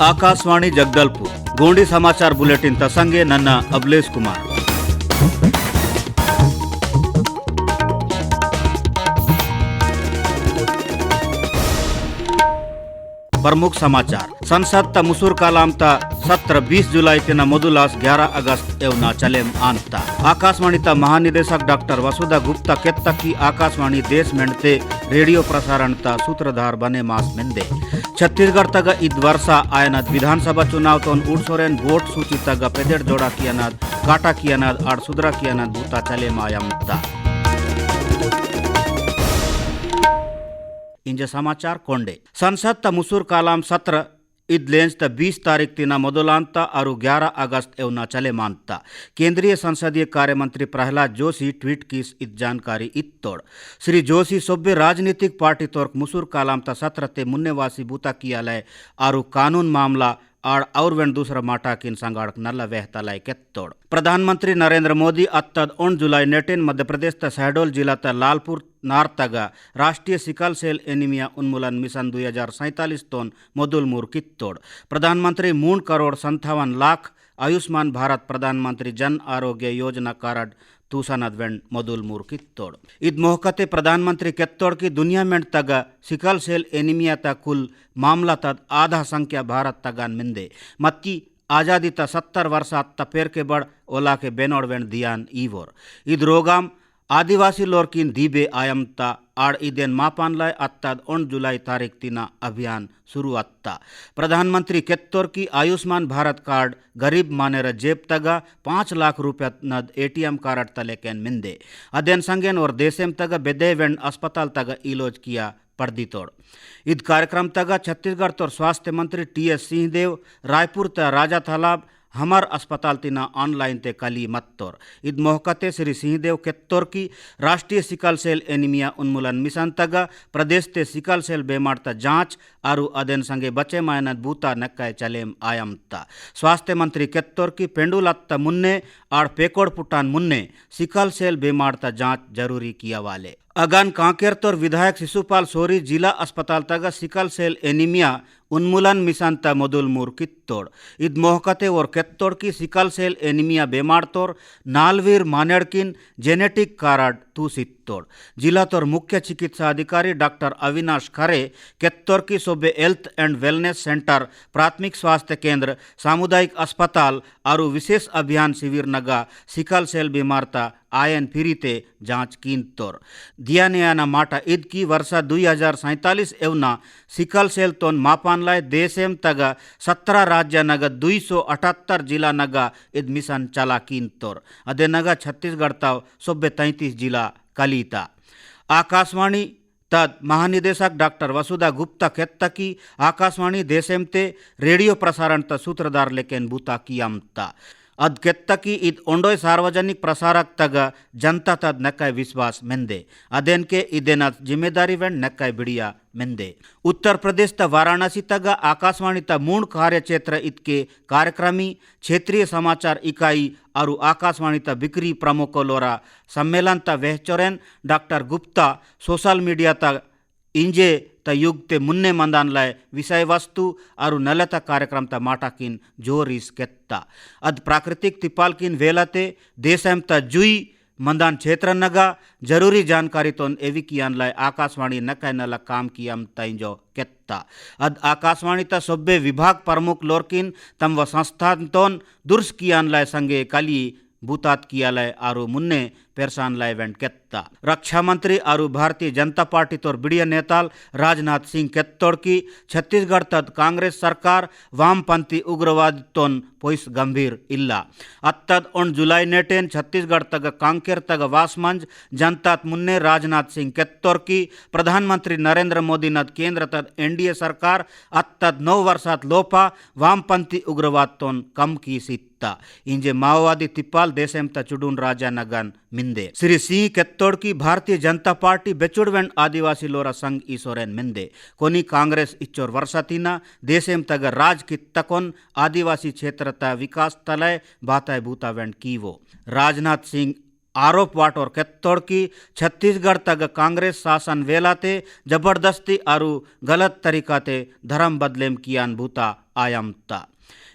ಆಕಾಶವಾಣಿ ಜಗದಲ್ಪುರ್ ಗೋಂಡಿ ಸಮಾಚಾರ ಬುಲೆಟಿನ್ ತಸಂಗೆ ನನ್ನ ಅಬ್ಲೇಶ್ ಕುಮಾರ್. प्रमुख समाचार. संसद ता मुसूर कालाम ता सत्र 20 जुलाई तेना मधुलास 11 अगस्त एवना चलेम आंता. आकाशवाणी ता महानिदेशक डॉक्टर वसुधा गुप्ता केत्तकी आकाशवाणी देश मेंडते रेडियो प्रसारण ता सूत्रधार बने मास मेंदे. छत्तीसगढ़ तग इद वर्षा आयनद विधानसभा चुनाव तोन उड़सोरेन वोट सूची तग पेदेड़ जोड़ा कियानद काटा कियानद आड़ सुधरा कियानद भूता चले मायमता. इंजे समाचार कोंडे. संसद ता मुसूर कालाम सत्र इद लेंस ता 20 तारीख तिना मदोलांता और 11 अगस्त एवना चले मानता. केंद्रीय संसदीय कार्य मंत्री प्रहलाद जोशी ट्वीट की इत जानकारी इत तोड़. श्री जोशी सोब्बे राजनीतिक पार्टी तोर्क मुसूर कालाम ता सत्र ते मुन्नेवासी बूता कियालय और कानून मामला और वेन दूसरा माटा किन संगाड़क नल्ला वेहता लाय केत्तोड़. प्रधानमंत्री नरेंद्र मोदी अत्तद 1 जुलाई नेटेन मध्य प्रदेश ता शहडोल जिला ता लालपुर नारतगा राष्ट्रीय सिकल सेल एनीमिया उन्मूलन मिशन 2047 तोन मोदुलमूर कित्तोड़. प्रधानमंत्री 3 करोड़ 57 लाख आयुष्मान भारत प्रधानमंत्री जन आरोग्य योजना कार्ड तूसनद मोदुलमूर कित्तोड़. इद मोहकते प्रधानमंत्री केत्तोड़ की दुनिया में तग सिकल सेल एनीमिया ता कुल मामला तद आधा संख्या भारत तगान मिंदे. मत्ती आज़ादी ता 70 वर्ष अत्ता पेर के बड़ ओला के बेनोड़ वेण दियान ईवोर. इद रोगाम आदिवासी लोरकिन दीबे आयमता आड़ इदेन मापान लाय अत्ताद 1 जुलाई तारीख तिना अभियान शुरू अत्ता. प्रधानमंत्री केत्तोर की आयुष्मान भारत कार्ड गरीब मानेर जेब तगा 5 लाख रुपया नद ATM कार्ड तलेकेन मिंदे. अदेन संगेन और देशेम तगा बेदे वेण अस्पताल तगा इलोज किया पड़दी तोड़. इद कार्यक्रम तगा छत्तीसगढ़ तोर स्वास्थ्य मंत्री TS सिंहदेव रायपुर ता राजा तालाब हमार अस्पताल तिना ऑनलाइन ते कली मत्तोर. इद मोहकते श्री सिंहदेव केत्तोर की राष्ट्रीय सिकल सेल एनीमिया उन्मूलन मिशन तगा प्रदेश ते सिकल सेल बेमार ता जांच आरु अदेन संगे बचे मायनद बूता नक्काय चलेम आयमता. स्वास्थ्य मंत्री केत्तोर की पेंडुलत्ता मुन्ने आड़ पेकोड़ पुटान मुन्ने सिकल सेल बेमार ता जांच जरूरी किया वाले. अगन कांकेर तोर विधायक शिशुपाल सोरी जिला अस्पताल तगा सिकल सेल एनीमिया उन्मूलन मिशन ता मोदुलमूर कित्तोड़. इद मोहकते और केत्तोड़ की सिकल सेल एनीमिया बेमार तोर नालवीर मानेड़किन जेनेटिक कार्ड तूसित्तोड़. जिला तोर मुख्य चिकित्सा अधिकारी डॉक्टर अविनाश खरे केत्तोर की सोबे हेल्थ एंड वेलनेस सेंटर प्राथमिक स्वास्थ्य केंद्र सामुदायिक अस्पताल और विशेष अभियान शिविर नगा सिकल सेल बीमारता आयन फिरीते जांच कीन तोर. दियानियाना माटा ईद की वर्षा 2047 एवना सिकल सेल तोन मापान लाय देशेम तगा 17 राज्य नगा 278 जिला नगा ईद मिशन चला कीन तोर. अदे नगा छत्तीसगढ़ ताव सोबे 33 जिला कलीता. आकाशवाणी तद महानिदेशक डॉक्टर वसुधा गुप्ता केत्तकी आकाशवाणी देशेमते रेडियो प्रसारण ता सूत्रधार लेकेन बूता कियामता. अद केत्तकी इद ओंडोय सार्वजनिक प्रसारक तग जनता तद नक्काय विश्वास मेंदे. अदेन के इदेन जिम्मेदारी वेण नक्काय बिड़िया मेंदे. उत्तर प्रदेश ता वाराणसी तग आकाशवाणी ता मूण कार्य क्षेत्र इतके कार्यक्रमी क्षेत्रीय समाचार इकाई और आकाशवाणी ता बिक्री प्रमुखों लोरा सम्मेलन ता वेहचोरेन डॉक्टर गुप्ता सोशल मीडिया ता इंजे ता युग ते मुन्ने मंदान लाय विषय वस्तु और नलता कार्यक्रम ता माटाकिन जोरिस केत्ता. अद प्राकृतिक तिपाल किन वेलाते देशम ता जुई मंदान क्षेत्र नगा जरूरी जानकारी तोन एवी कियान लाय आकाशवाणी नकाय नला काम कियाम ताइंजो केत्ता. अद आकाशवाणी ता सोब्बे विभाग प्रमुख लोरकिन तम व संस्थान तोन दुर्स कियान लाय संगे कली बूतात कियालय आरु मुन्ने पेरसान लाय वेंट केत्ता. रक्षा मंत्री और भारतीय जनता पार्टी तोर बिड़िया नेताल राजनाथ सिंह केत्तोड़ की छत्तीसगढ़ तद कांग्रेस सरकार वामपंथी उग्रवाद तोन पोइस गंभीर इल्ला. अत्तद 1 जुलाई नेटेन छत्तीसगढ़ तग कांकेर तग वासमंज जनतात मुन्ने राजनाथ सिंह केत्तोड़ की प्रधानमंत्री नरेंद्र मोदी नद केंद्र तद NDA सरकार अत्तद 9 वर्षात लोपा वामपंथी उग्रवाद तोन कम की सित्ता. इंजे माओवादी तिप्पाल देशेम ता चुडून राजा नगन मिंदे. श्री सिंह केत्तोड़ की भारतीय जनता पार्टी बेचुड़वेंड आदिवासी लोरा संघ ईसोरेन मिंदे. कोनी कांग्रेस इच्चोर वर्षातीना देशेम तग राज कित्तकोन आदिवासी क्षेत्र ता विकास तलय बाताय बूता वेंड कीवो. राजनाथ सिंह आरोप वाटोर केत्तोड़ की छत्तीसगढ़ तक कांग्रेस शासन वेलाते जबरदस्ती आरु गलत तरीकाते धर्म बदलेम कियान भूता आयमता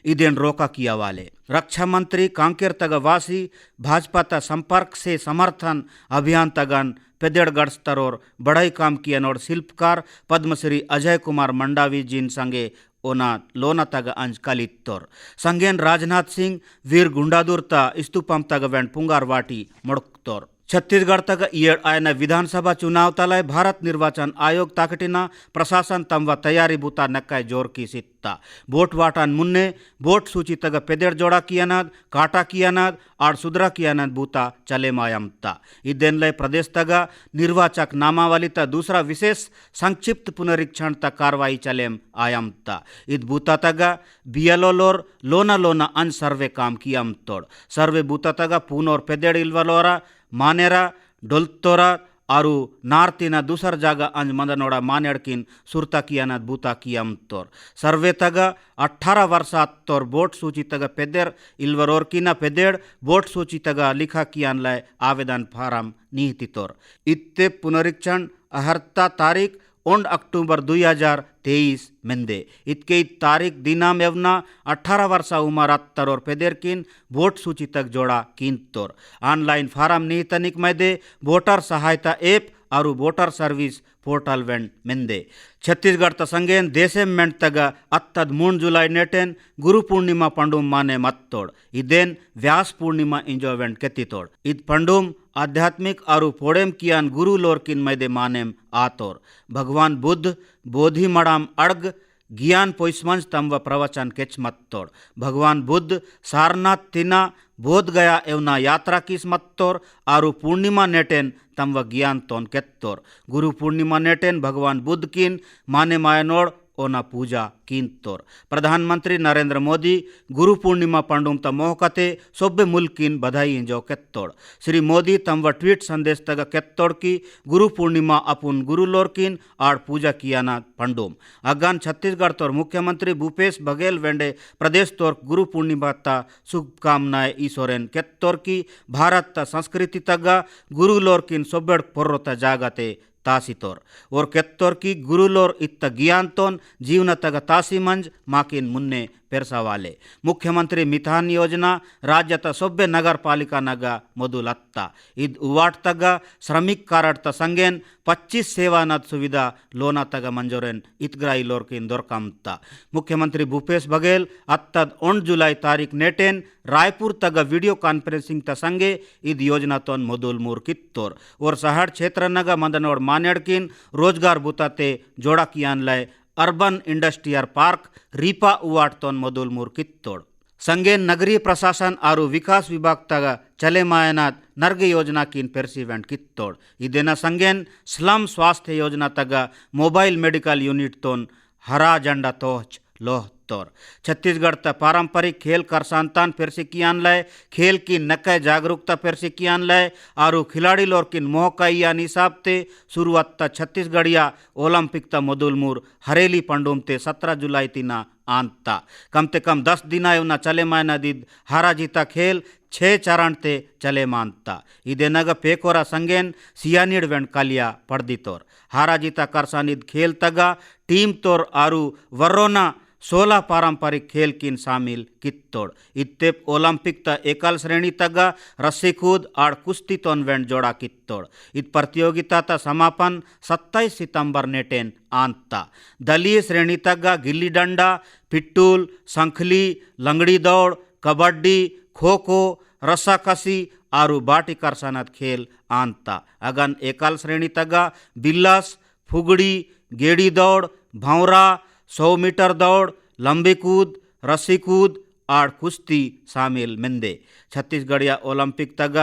इदेन रोका किया वाले रक्षा मंत्री कांकेर तग वासी भाजपा ता संपर्क से समर्थन अभियान तगन पेदेड़गढ़ स्तरोर बढ़ई काम कियन और शिल्पकार पद्मश्री अजय कुमार मंडावी जिन संगे ओना लोना तग अंज कलित्तोर संगेन राजनाथ सिंह वीर गुंडादुर ता स्तूपम तग वेंड पुंगार वाटी मुड़कतोर छत्तीसगढ़ तक येड़ आयन विधानसभा चुनाव तलय भारत निर्वाचन आयोग ताकटिना प्रशासन तंव तैयारी बूता नक्काय जोर की सित्ता वोट वाटान मुन्ने वोट सूची तग पेदेड़ जोड़ा कियानाद काटा कियानाद आड़ सुधरा कियानाद बूता चले मायमता इदेन लय प्रदेश तग निर्वाचक नामावली ता दूसरा विशेष संक्षिप्त पुनरीक्षण तक कार्रवाई चलेम आयमता इद बूता तग बियलो लोर लोना लोना अन सर्वे काम कियम तोड़ सर्वे बूता तग पून और पेदेड़ इल्वलोरा मानेरा डोल्तोरा आरु नार्तिना दूसर जागा अंज मंदनोड़ा मानेड़किन सुरता कियाना बूता कियम तोर सर्वे तग 18 वर्षात तोर वोट सूची तग पेदेर इल्वरोर किना पेदेड़ वोट सूची तग लिखा कियान लय आवेदन फारम नीति तोर इत्ते पुनरीक्षण अहर्ता तारीख 1 अक्टूबर 2023 मेंदे इतके तारीख दिना मेवना 18 वर्षा उमर और पेदेर किन वोट सूची तक जोड़ा किन तोर ऑनलाइन फारम नीतनिक मैदे वोटर सहायता ऐप और वोटर सर्विस पोर्टल वेंड मेंदे छत्तीसगढ़ तंगेन देशे मेंट तग अत्तद 3 जुलाई नेटेन गुरु पूर्णिमा पंडुम माने मत्तोड़ इदेन व्यास पूर्णिमा इंजो वेंड केतितोड़ इद पंडुम आध्यात्मिक और पोड़ेम कियान गुरु लोरकिन मैदे मानेम आतोर भगवान बुद्ध बोधि मड़ाम अड़ग ज्ञान पोइसमंज तंव प्रवचन केच मत्तोड़ भगवान बुद्ध सारनाथ तिना बोध गया एवना यात्रा किस मत्तोर आरु पूर्णिमा नेटेन तंव ज्ञान तोन केत्तोर गुरु पूर्णिमा नेटेन भगवान बुद्ध किन माने मायनोड़ ओना पूजा कींतोर प्रधानमंत्री नरेंद्र मोदी गुरु पूर्णिमा पंडुम त मोहकते सोब्बे मुल्किन बधाई इंजो केत्तोड़ श्री मोदी तंव ट्वीट संदेश तग केत्तोड़ की गुरु पूर्णिमा अपुन गुरु लोरकिन आड़ पूजा कियाना पंडुम अगान छत्तीसगढ़ तोर मुख्यमंत्री भूपेश बघेल वेंडे प्रदेश तोर गुरु पूर्णिमा ता शुभकामनाएं ईश्वरेन केत्तोड़ की भारत ता संस्कृति तग गुरु लोरकिन सोब्बेड़ पोर्रो ता जागते तासितोर और केत्तोर की गुरुलोर इत्त ज्ञानतोन जीवन तग तासी मंज माकिन मुन्ने पेरसावाले मुख्यमंत्री मिथान योजना राज्य त सोब्बे नगर पालिका नग मोदुलत्ता इद उवाट तग श्रमिक कार्ड त संगेन 25 सेवानद सुविधा लोना तग मंजूरेन इतग्राई लोरकिन दोरकामता मुख्यमंत्री भूपेश बघेल अत्तद 1 जुलाई तारीख नेटेन रायपुर तग वीडियो कॉन्फ्रेंसिंग त संगे इद योजना तोन मोदुल मूर कित्तोर और शहर क्षेत्र नग मंदनोड़ मानेड़किन रोजगार बुताते जोड़ा कियान लय अर्बन इंडस्ट्रियल पार्क रीपा उवाट तोन मोदुल मूर कित्तोड़ संगेन नगरीय प्रशासन और विकास विभाग तग चले मायनाद नर्गे योजना किन पेरसीवेंट कित्तोड़ इदेना संगेन स्लम स्वास्थ्य योजना तग मोबाइल मेडिकल यूनिट तोन हरा झंडा तोच लोह तोर छत्तीसगढ़ त पारंपरिक खेल करसानतान पेरसी कियान लय खेल की नकय जागरूकता पेरसी कियान लय और खिलाड़ी लोर किन मोहकई या निसाब ते शुरुआत त छत्तीसगढ़िया ओलंपिक त मोदुल मूर हरेली पंडुम ते 17 जुलाई तिना आंता कम ते कम 10 दिना एवना चले मायना दीद हारा जीता खेल 6 चरण ते चले मानता इदे नग पेकोरा संगेन सियानिड वेंड कालिया पड़दी तोर हारा जीता करसानिद खेल तगा टीम तोर आरु वर्रोना 16 पारंपरिक खेल किन शामिल कित्तोड़ इत्ते ओलंपिक त एकल श्रेणी तग रस्सी कूद आड़ कुश्ती तोन वेंड जोड़ा कित्तोड़ इत प्रतियोगिता त समापन 27 सितंबर नेटेन आंता दलीय श्रेणी तग गिल्ली डंडा पिट्टूल संखली लंगड़ी दौड़ कबड्डी खो खो रस्साकसी आरु बाटी करसानत खेल आंता अगन एकल श्रेणी तग बिल्लास फुगड़ी गेड़ी दौड़ भंवरा 100 मीटर दौड़ लंबी कूद रस्सी कूद आड़ कुश्ती शामिल मेंदे छत्तीसगढ़िया ओलंपिक तग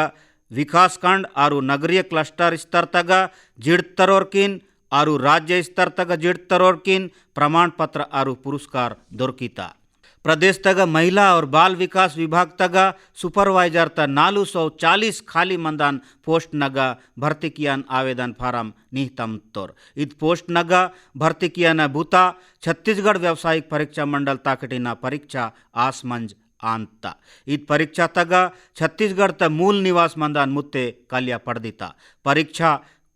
विकासखंड और नगरीय क्लस्टर स्तर तग जिड़तरोर किन और राज्य स्तर तग जिड़तरोर किन प्रमाण पत्र और पुरस्कार दोरकिता प्रदेश तग महिला और बाल विकास विभाग तग सुपरवाइजर त 440 खाली मंदान पोस्ट नग भर्ती कियान आवेदन फारम निहतम तोर इत पोस्ट नग भर्ती कियान भूता छत्तीसगढ़ व्यावसायिक परीक्षा मंडल ताकटिना परीक्षा आसमंज ಅಂತ इद परीक्षा तग छत्तीसगढ़ त मूल निवास मंदान मुत्ते कालिया पड़दिता परीक्षा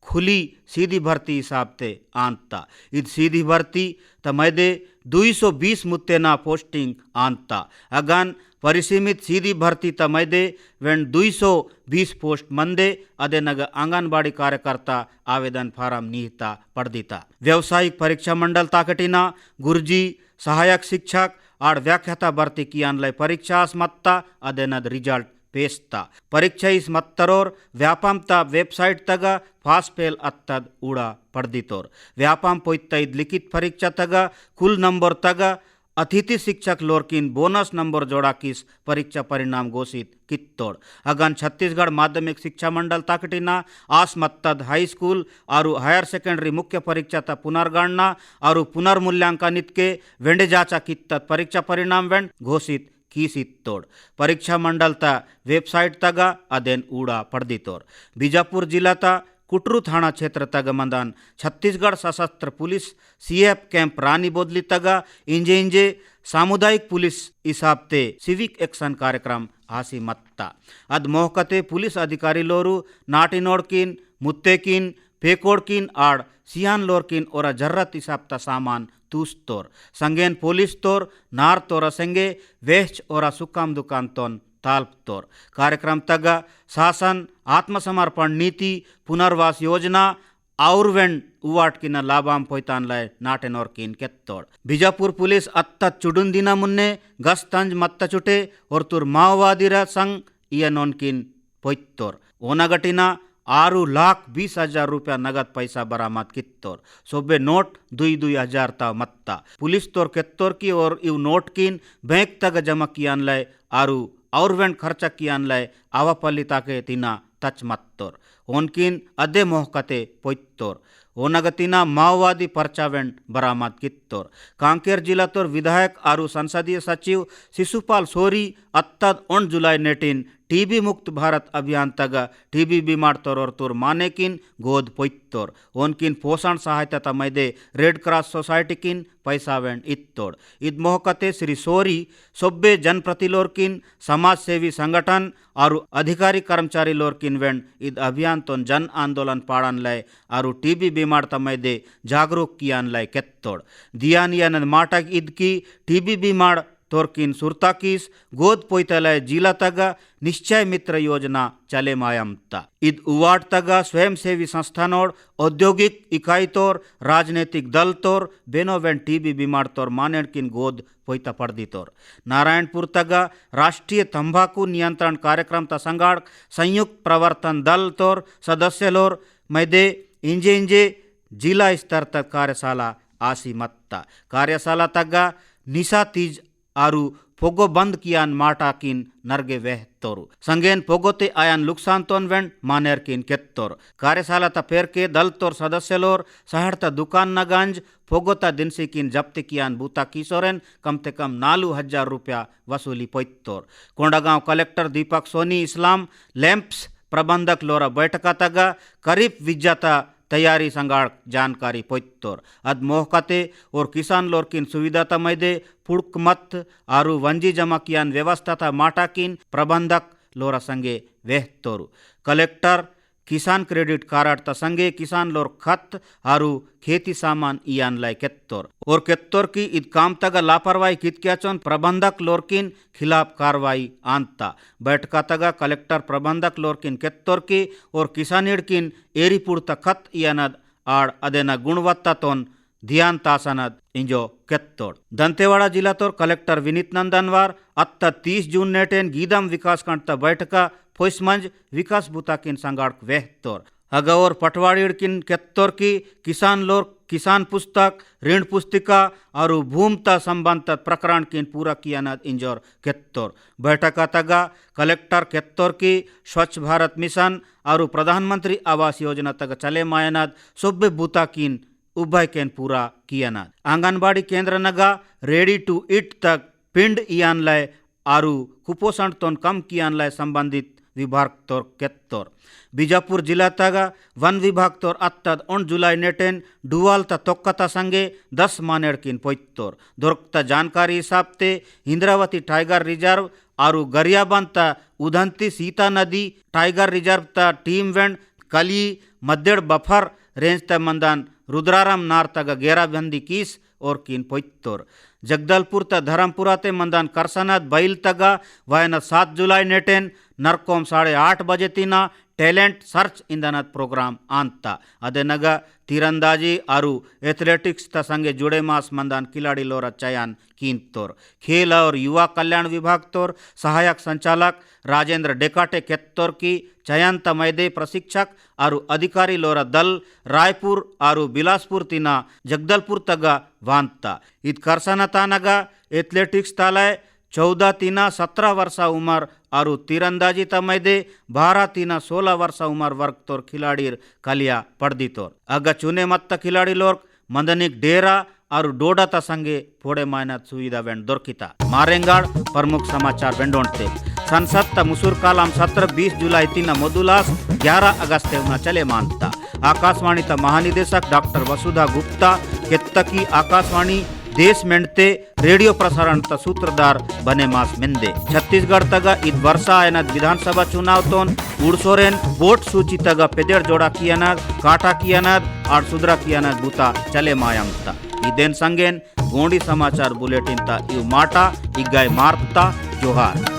खुली सीधी भर्ती हिसाब ते आंता इद सीधी भर्ती त मैदे 220 मुत्तेना पोस्टिंग आंता अगन परिसीमित सीधी भर्ती त मैदे वेन 220 पोस्ट मंदे अदे नग आंगनबाड़ी कार्यकर्ता आवेदन फारम निहिता पड़दिता व्यावसायिक परीक्षा मंडल ताकटिना गुरुजी सहायक शिक्षक आड़ व्याख्याता भर्ती कियानलय परीक्षा स्मत्ता अदेनद रिजल्ट पेस्ता परीक्षा इस मत्तरोर व्यापमता वेबसाइट तग फास्ट फेल अत्तद उड़ा पड़दितोर व्यापम पोइत्ता इद लिखित परीक्षा तग कुल नंबर तग अतिथि शिक्षक लोरकिन बोनस नंबर जोड़ा किस परीक्षा परिणाम घोषित कित्तोड़ अगन छत्तीसगढ़ माध्यमिक शिक्षा मंडल ताकटिना आस मत्तद हाई स्कूल और हायर सेकेंडरी मुख्य परीक्षा त पुनर्गणना और पुनर्मूल्यांकनित के वेंडे जाचा कित्तद परीक्षा परिणाम वेंड घोषित कीसित्तोड़ परीक्षा मंडल ता वेबसाइट तग अदेन ऊड़ा पड़दितोर बीजापुर जिला ता कुटरू थाना क्षेत्र तग मंदान छत्तीसगढ़ सशस्त्र पुलिस सीएफ कैंप रानी बोदली तग इंजे इंजे सामुदायिक पुलिस इसाबते सिविक एक्शन कार्यक्रम हासी मत्ता अद मोहकते पुलिस अधिकारी लोरू नाटिनोड़किन मुत्तेकिन पेकोड़किन आड़ सियान लोरकिन और जर्रत इसाबता सामान तूस्तोर संगेन पुलिस तोर नार तोरा संगे वेस्ट और सुकाम दुकान तोन ताल्पतोर कार्यक्रम तग शासन आत्मसमर्पण नीति पुनर्वास योजना और वेंड उवाट किन लाभाम पोइतान लय नाटेनोर किन केत्तोड़ बीजापुर पुलिस अत्त चुडुन दिना मुन्ने गस्तंज मत्त चुटे और तुर माओवादी र संग इयनोन किन पोइत्तोर ओनगटिना 6,20,000 रुपया नगद पैसा बरामद कित्तोर सोबे नोट 2,000 ता मत्ता पुलिस तोर केत्तोर की और इव नोट किन बैंक तक जमा कियान लय और वेंड खर्चा कियान लय आवापल्ली ताके तिना तच मत्तोर ओनकिन अदे मोहकते पोइत्तोर ओनगतिना माओवादी पर्चा वेंड बरामद कित्तोर कांकेर जिला तोर विधायक आरु संसदीय सचिव शिशुपाल सोरी अत्तद 1 जुलाई नेटिन टीबी मुक्त भारत अभियान तग टीबी बीमार तोर और तुर माने किन गोद पोइत्तोर ओनकिन पोषण सहायता तमैदे रेड क्रॉस सोसाइटी किन पैसा वेंड इत्तोड़ इद मोहकते श्री सोरी सोब्बे जनप्रति लोरकिन समाज सेवी संगठन और अधिकारी कर्मचारी लोरकिन वेंड इद अभियान तो जन आंदोलन पाड़न लय और टीबी बीमार तमैदे जागरूक कियान लय केत्तोड़ दियान यान माटक इद की टीबी बीमार तोरकिन सुरताकिस गोद पोइतलय जिला तग निश्चय मित्र योजना चले मायमता इद उवाट तग स्वयंसेवी संस्थानोड़ औद्योगिक इकाई तोर राजनीतिक दल तोर बेनोवेन टीबी बीमार तोर मानेड़ किन गोद पोइता पड़दी तोर नारायणपुर तग राष्ट्रीय तंबाकू नियंत्रण कार्यक्रम ता संगाड़ संयुक्त प्रवर्तन दल तोर सदस्य लोर मैदे इंजे इंजे जिला स्तर तक कार्यशाला आसी मत्ता कार्यशाला तग निशा तीज आरु पोगो बंद कियान माटा किन नरगे वेह तोरु संगेन पोगोते आयान लुक्सान तोन वेंड मानेर किन केत्तोर कार्यशाला ता पेर के दल तोर सदस्य लोर सहरता दुकान नगंज पोगोता दिनसी किन जब्ती कियान बूता किशोरेन कम ते कम 4,000 रुपया वसूली पोइत्तोर कोंडागांव कलेक्टर दीपक सोनी इस्लाम लैंप्स प्रबंधक लोरा बैठका तगा करीब विज्जाता तैयारी संगाड़ जानकारी पोइत्तोर अद मोहकते और किसान लोर किन सुविधा तमैदे पुड़क मत आरु वंजी जमा कियान व्यवस्था ता माटा किन प्रबंधक लोरा संगे वेहतोरु कलेक्टर किसान क्रेडिट कार्ड ता संगे किसान लोर खत आरु खेती सामान इयान लय केत्तोर और केत्तोर की id काम तगा लापरवाही कितक्याचोन प्रबंधक लोरकिन खिलाफ कार्रवाई आंता बैठका तगा कलेक्टर प्रबंधक लोरकिन केत्तोर की और किसानिड़ किन एरीपुर ता खत इयानद आड़ अदेना गुणवत्ता तोन ध्यान तासनद इंजो केत्तोड़ दंतेवाड़ा जिला तोर कलेक्टर विनीत नंदनवार अत्ता 30 जून नेटेन गीदम विकास खंड ता बैठका फोइसमंज विकास बुता किन संगाड़ वेहतोर अगौर पटवाड़ी किन केत्तोर की किसान लोर किसान पुस्तक ऋण पुस्तिका और भूमता संबंध प्रकरण किन पूरा कियानद इंजोर केत्तोर बैठका तगा कलेक्टर केत्तोर की स्वच्छ भारत मिशन और प्रधानमंत्री आवास योजना तक चले मायनद सुब्बे बुता किन उभय केन पूरा कियानद आंगनबाड़ी केंद्र नगा रेडी टू ईट तक पिंड इयान लय आरु कुपोषण तोन कम कियान लय संबंधित विभाग तोर केत्तोर बीजापुर जिला तगा वन विभाग तोर अत्तद 1 जुलाई नेटेन डुवाल ता तोक्कता संगे 10 मानेड़ किन पोइत्तोर दोरक्ता जानकारी हिसाब ते इंद्रावती टाइगर रिजर्व आरु गरियाबंद ता उदंती सीता नदी टाइगर रिजर्व ता टीम वेंड कली मद्देड़ बफर रेंज ता मंदान रुद्राराम नार तगा गेराबंदी कीस और किन पोइत्तोर जगदलपुर ता धर्मपुरा ते मंदान करसनाथ बैल तगा वायना 7 जुलाई नेटेन नरकोम 8:30 बजे तीना टैलेंट सर्च इंदनत प्रोग्राम आंता अदेनगा तीरंदाजी आरु एथलेटिक्स ता संगे जुड़े मास मंदान खिलाड़ी लोरा चयन कीनतोर खेल और युवा कल्याण विभाग तोर सहायक संचालक राजेंद्र डेकाटे केत्तोर की चयन तमैदे प्रशिक्षक आरु अधिकारी लोरा दल रायपुर आरु बिलासपुर तीना जगदलपुर तगा वांता इत करसना तानगा एथलेटिक्स तालय 14 तीना 17 वर्ष उमर आरु तीरंदाजी तमैदे 12 तीना 16 वर्ष उमर वर्ग तोर खिलाड़ीर कलिया पड़दी तोर अग चुने मत्त खिलाड़ी लोर मंदनिक डेरा आरु डोडा ता संगे फोड़े मायना सुविधा वेंड दोरकिता मारेंगाड़ प्रमुख समाचार वेंडोंटे संसद ता मुसूर कालाम सत्र 20 जुलाई तीना मोदुलास 11 अगस्त उना चले मानता आकाशवाणी ता महानिदेशक डॉक्टर वसुधा गुप्ता केत्तकी आकाशवाणी देश मेंडते रेडियो प्रसारण ता सूत्रधार बने मास मिंदे छत्तीसगढ़ तगा इत वर्षा आयनद विधानसभा चुनाव तोन उड़सोरेन वोट सूची तगा पेदेड़ जोड़ा कियानद काटा कियानद और सुधरा कियानद बुता चले मायमता इदेन संगेन गोंडी समाचार बुलेटिन ता इव माटा इगाय मार्ता जोहार।